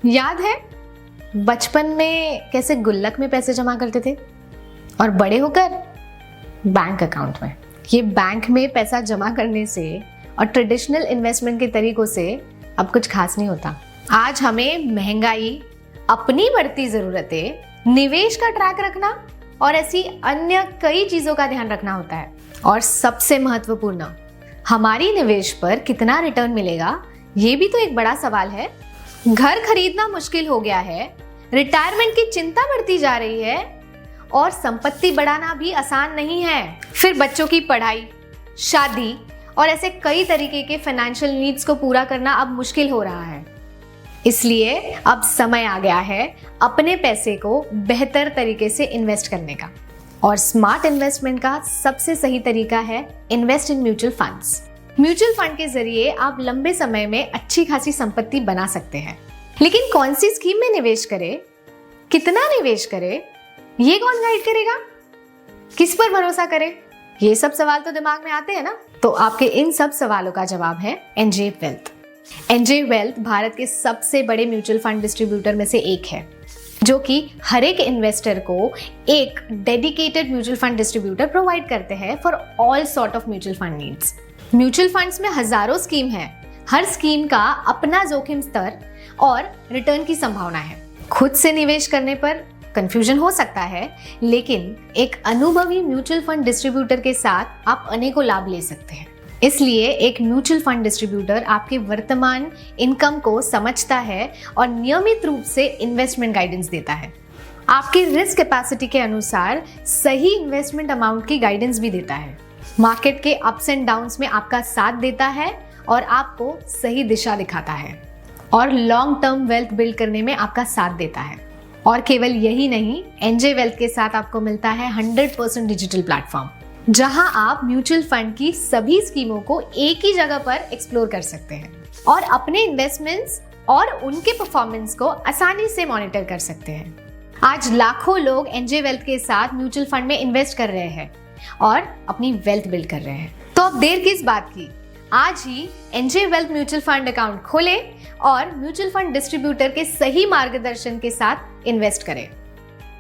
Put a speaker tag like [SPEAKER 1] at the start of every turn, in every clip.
[SPEAKER 1] याद है बचपन में कैसे गुल्लक में पैसे जमा करते थे और बड़े होकर बैंक अकाउंट में। ये बैंक में पैसा जमा करने से और ट्रेडिशनल इन्वेस्टमेंट के तरीकों से अब कुछ खास नहीं होता। आज हमें महंगाई, अपनी बढ़ती जरूरतें, निवेश का ट्रैक रखना और ऐसी अन्य कई चीजों का ध्यान रखना होता है। और सबसे महत्वपूर्ण, हमारी निवेश पर कितना रिटर्न मिलेगा, ये भी तो एक बड़ा सवाल है। घर खरीदना मुश्किल हो गया है, रिटायरमेंट की चिंता बढ़ती जा रही है और संपत्ति बढ़ाना भी आसान नहीं है। फिर बच्चों की पढ़ाई, शादी और ऐसे कई तरीके के फाइनेंशियल नीड्स को पूरा करना अब मुश्किल हो रहा है। इसलिए अब समय आ गया है अपने पैसे को बेहतर तरीके से इन्वेस्ट करने का। और स्मार्ट इन्वेस्टमेंट का सबसे सही तरीका है invest in mutual funds. Mutual fund के जरिए आप लंबे समय में अच्छी खासी संपत्ति बना सकते हैं। लेकिन कौन सी स्कीम में निवेश करें, कितना निवेश करें, ये कौन गाइड करेगा, किस पर भरोसा करें, ये सब सवाल तो दिमाग में आते हैं ना। तो आपके इन सब सवालों का जवाब है NJ wealth. NJ wealth Bharat के सबसे बड़े म्यूचुअल फंड डिस्ट्रीब्यूटर में से एक है, जो कि हर एक इन्वेस्टर को एक dedicated mutual fund distributor provide करते हैं for all sort of mutual fund needs. Mutual funds में हजारों स्कीम है, हर स्कीम का अपना जोखिम स्तर और रिटर्न की संभावना है। खुद से निवेश करने पर कंफ्यूजन हो सकता है, लेकिन एक अनुभवी म्यूचुअल फंड डिस्ट्रीब्यूटर के साथ आप अनेकों लाभ ले सकते हैं। इसलिए एक म्यूचुअल फंड डिस्ट्रीब्यूटर आपके वर्तमान इनकम को समझता है और नियमित रूप से इन्वेस्टमेंट गाइडेंस देता है। आपकी रिस्क कैपेसिटी के अनुसार सही इन्वेस्टमेंट अमाउंट की गाइडेंस भी देता है। मार्केट के अप्स एंड डाउन्स में आपका साथ देता है और आपको सही दिशा दिखाता है और लॉन्ग टर्म वेल्थ बिल्ड करने में आपका साथ देता है। और केवल यही नहीं, एनजे वेल्थ के साथ आपको मिलता है 100% डिजिटल प्लेटफॉर्म, जहां आप म्यूचुअल फंड की सभी स्कीमों को एक ही जगह पर एक्सप्लोर कर सकते हैं और अपने इन्वेस्टमेंट्स और उनके परफॉर्मेंस को आसानी से मॉनिटर कर सकते हैं। आज लाखों लोग एनजे वेल्थ के साथ म्यूचुअल फंड में इन्वेस्ट कर रहे हैं और अपनी वेल्थ बिल्ड कर रहे हैं। तो अब देर किस बात की, आज ही NJ wealth mutual fund account खोलें और म्यूचुअल फंड डिस्ट्रीब्यूटर के सही मार्गदर्शन के साथ इन्वेस्ट करें।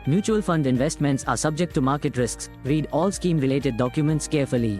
[SPEAKER 2] Mutual fund investments are subject to market risks. Read all scheme related documents carefully.